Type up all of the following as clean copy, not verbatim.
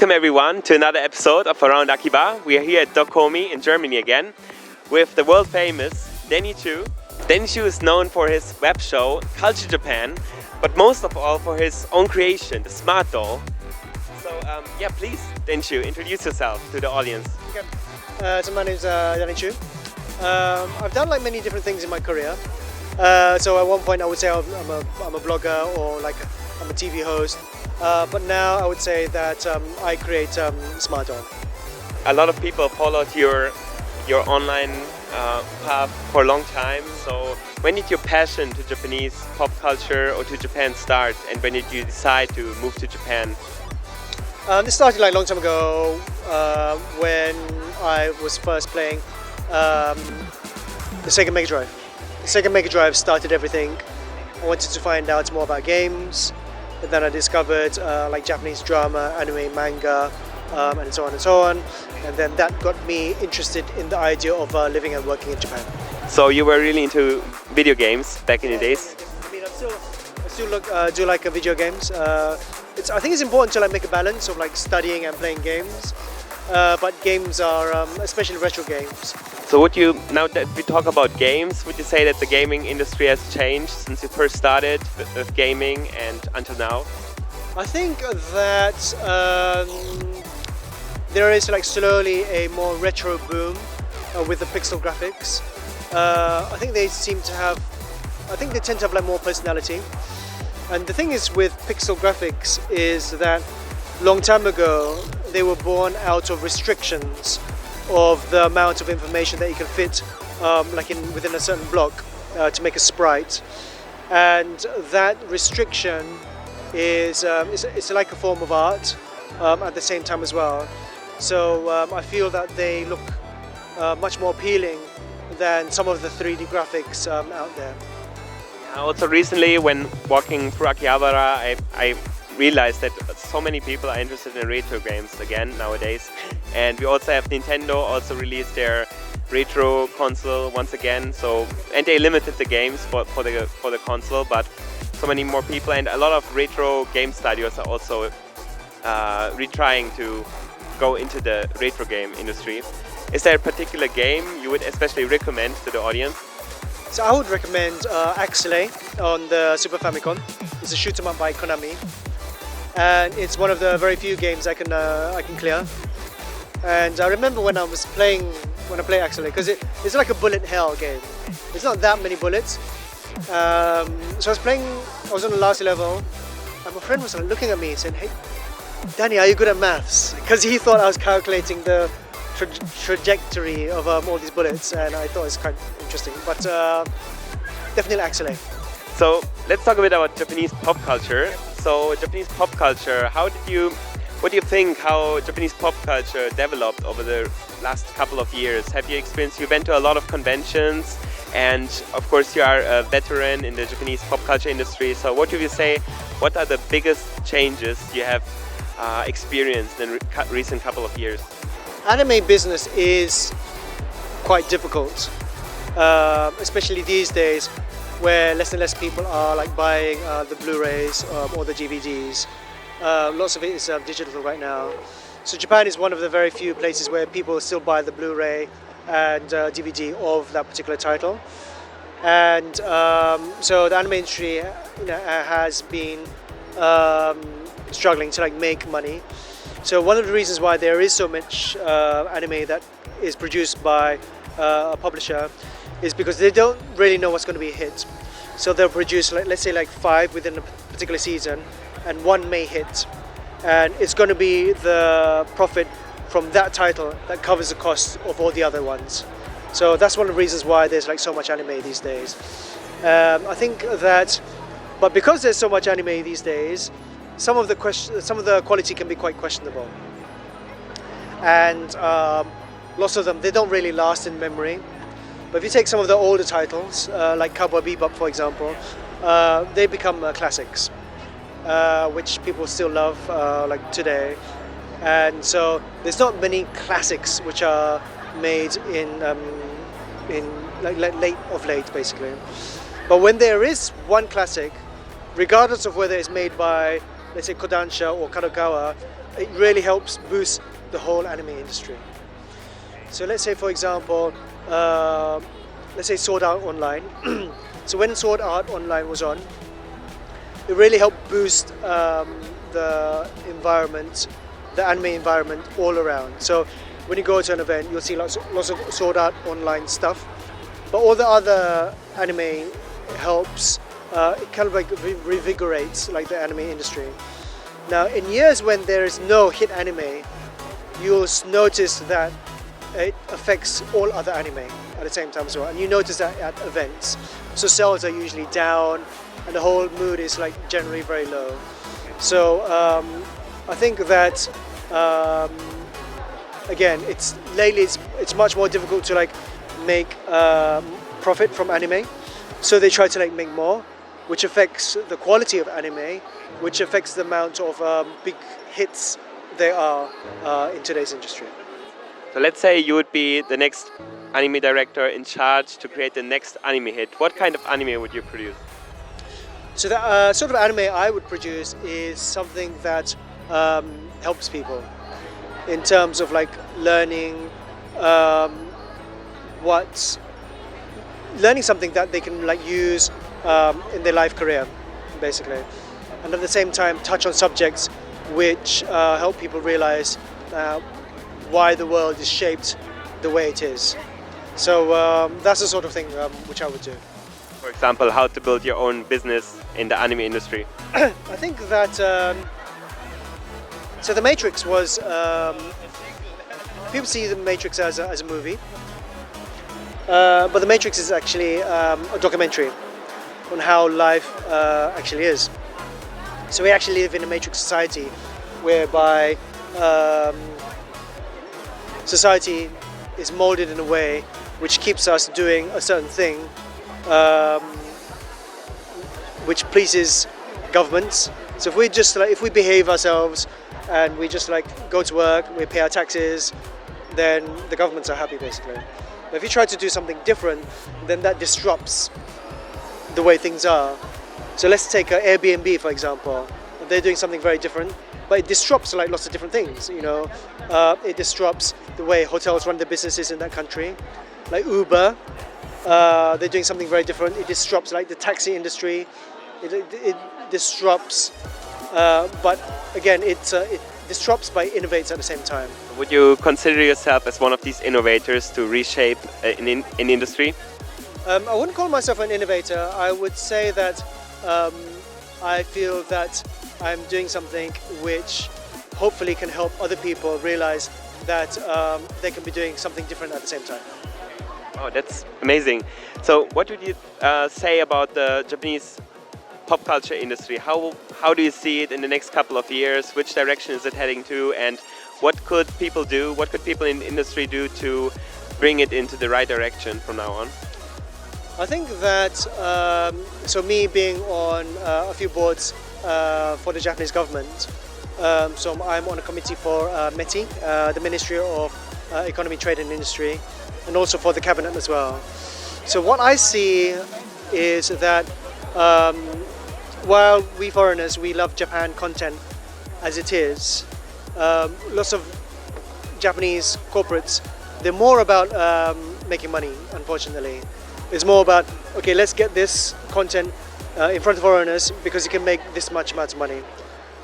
Welcome everyone to another episode of Around Akiba. We are here at Dokomi in Germany again with the world famous Danny Choo. Danny Choo is known for his web show Culture Japan, but most of all for his own creation, the Smartdoll. So please Danny Choo, introduce yourself to the audience. Okay. So my name is Danny Choo. I've done like many different things in my career. So at one point I would say I'm a blogger or like I'm a TV host. But now I would say that I create Smartdoll. A lot of people followed your online path for a long time. So when did your passion to Japanese pop culture or to Japan start, and when did you decide to move to Japan? This started like a long time ago when I was first playing the Sega Mega Drive. The Sega Mega Drive started everything. I wanted to find out more about games. And then I discovered like Japanese drama, anime, manga, and so on and so on. And then that got me interested in the idea of living and working in Japan. So you were really into video games back in the days? I mean, I still do like video games. I think it's important to like make a balance of like studying and playing games. But games are, especially retro games. So now that we talk about games, would you say that the gaming industry has changed since you first started with gaming and until now? I think that there is like slowly a more retro boom with the pixel graphics. I think they tend to have like more personality. And the thing is with pixel graphics is that long time ago they were born out of restrictions of the amount of information that you can fit within a certain block to make a sprite, and that restriction is it's like a form of art at the same time as well. So I feel that they look much more appealing than some of the 3D graphics out there. Also recently when walking through Akihabara, I realized that so many people are interested in retro games again nowadays, and we also have Nintendo also released their retro console once again. So and they limited the games for the console, but so many more people and a lot of retro game studios are also retrying to go into the retro game industry. Is there a particular game you would especially recommend to the audience? So I would recommend Axelay on the Super Famicom. It's a shoot 'em up by Konami. And it's one of the very few games I can clear. And I remember when I play Axelay, because it's like a bullet hell game. It's not that many bullets. So I was on the last level, and my friend was looking at me saying, "Hey, Danny, are you good at maths?" Because he thought I was calculating the trajectory of all these bullets, and I thought it was quite interesting. But definitely Axelay. So let's talk a bit about Japanese pop culture. So Japanese pop culture, what do you think how Japanese pop culture developed over the last couple of years? Have you went to a lot of conventions, and of course you are a veteran in the Japanese pop culture industry. So what do you say, what are the biggest changes you have experienced in recent couple of years? Anime business is quite difficult, especially these days, where less and less people are like buying the Blu-rays or the DVDs. Lots of it is digital right now. So Japan is one of the very few places where people still buy the Blu-ray and DVD of that particular title. And so the anime industry has been struggling to like make money. So one of the reasons why there is so much anime that is produced by a publisher is because they don't really know what's going to be a hit. So they'll produce, let's say, like 5 within a particular season, and 1 may hit. And it's going to be the profit from that title that covers the cost of all the other ones. So that's one of the reasons why there's like so much anime these days. I think that, but because there's so much anime these days, some of the quality can be quite questionable. And lots of them, they don't really last in memory. But if you take some of the older titles, like Cowboy Bebop, for example, they become classics, which people still love, like today. And so there's not many classics which are made in like late, basically. But when there is one classic, regardless of whether it's made by let's say Kodansha or Kadokawa, it really helps boost the whole anime industry. So let's say, for example, let's say Sword Art Online. So when Sword Art Online was on, it really helped boost the environment, the anime environment all around. So when you go to an event, you'll see lots of Sword Art Online stuff, but all the other anime helps. It kind of like revigorates like the anime industry. Now, in years when there is no hit anime, you'll notice that it affects all other anime at the same time as well, and you notice that at events. So sales are usually down, and the whole mood is like generally very low. So I think that again, lately it's much more difficult to like make profit from anime. So they try to like make more, which affects the quality of anime, which affects the amount of big hits there are in today's industry. So let's say you would be the next anime director in charge to create the next anime hit. What kind of anime would you produce? So the sort of anime I would produce is something that helps people in terms of like learning something that they can like use in their life career, basically, and at the same time touch on subjects which help people realize why the world is shaped the way it is. So that's the sort of thing which I would do. For example, how to build your own business in the anime industry. I think that so the Matrix was people see the Matrix as a movie, but the Matrix is actually a documentary on how life actually is. So we actually live in a Matrix society whereby society is molded in a way which keeps us doing a certain thing which pleases governments. So if we just like, if we behave ourselves and we just like go to work, we pay our taxes, then the governments are happy basically. But if you try to do something different, then that disrupts the way things are. So let's take Airbnb for example. They're doing something very different, but it disrupts like lots of different things. You know, it disrupts the way hotels run their businesses in that country. Like Uber, they're doing something very different. It disrupts like the taxi industry. It disrupts, but again, it disrupts but innovates at the same time. Would you consider yourself as one of these innovators to reshape an industry? I wouldn't call myself an innovator. I would say that I feel that I'm doing something which hopefully can help other people realize that they can be doing something different at the same time. Oh, that's amazing. So what would you say about the Japanese pop culture industry? How do you see it in the next couple of years? Which direction is it heading to? And what could people do? What could people in the industry do to bring it into the right direction from now on? I think that, so me being on a few boards for the Japanese government, so I'm on a committee for METI, the Ministry of Economy, Trade and Industry, and also for the cabinet as well. So what I see is that while we foreigners, we love Japan content as it is, lots of Japanese corporates, they're more about making money, unfortunately. It's more about, okay, let's get this content in front of foreigners because you can make this much amount of money.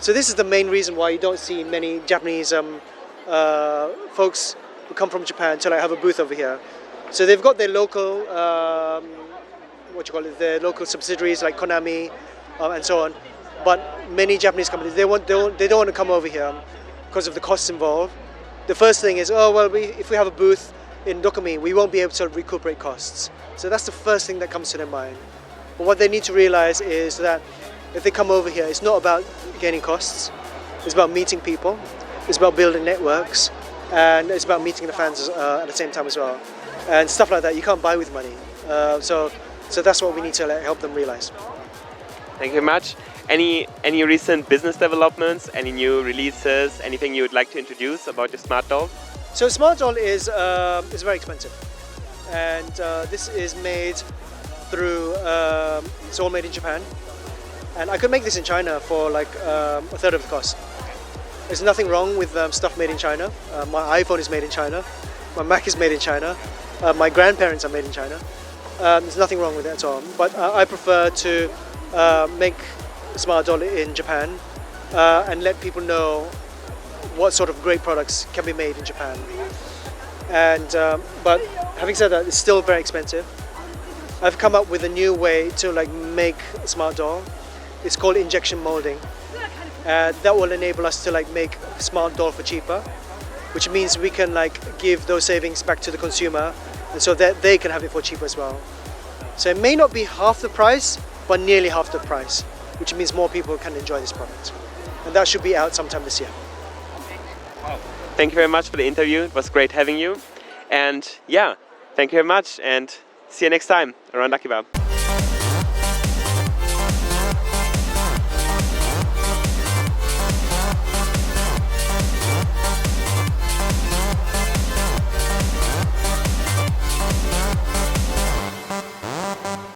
So this is the main reason why you don't see many Japanese folks who come from Japan to like have a booth over here. So they've got their local, their local subsidiaries like Konami and so on. But many Japanese companies, they don't want to come over here because of the costs involved. The first thing is, oh well, if we have a booth in Dokumi, we won't be able to recuperate costs. So that's the first thing that comes to their mind. But what they need to realize is that if they come over here, it's not about gaining costs. It's about meeting people. It's about building networks, and it's about meeting the fans at the same time as well. And stuff like that you can't buy with money. So that's what we need to help them realize. Thank you very much. Any recent business developments? Any new releases? Anything you would like to introduce about the Smartdoll? So Smartdoll is very expensive, and this is made through. It's all made in Japan, And I could make this in China for like a third of the cost. There's nothing wrong with stuff made in China. My iPhone is made in China. My Mac is made in China. My grandparents are made in China. There's nothing wrong with it at all. But I prefer to make Smartdoll in Japan and let people know what sort of great products can be made in Japan. And but having said that, it's still very expensive. I've come up with a new way to like make Smartdoll. It's called injection molding. That will enable us to like make Smartdoll for cheaper, which means we can like give those savings back to the consumer, and so that they can have it for cheaper as well. So it may not be half the price, but nearly half the price, which means more people can enjoy this product. And that should be out sometime this year. Thank you very much for the interview. It was great having you. And yeah, thank you very much and see you next time around Akiba.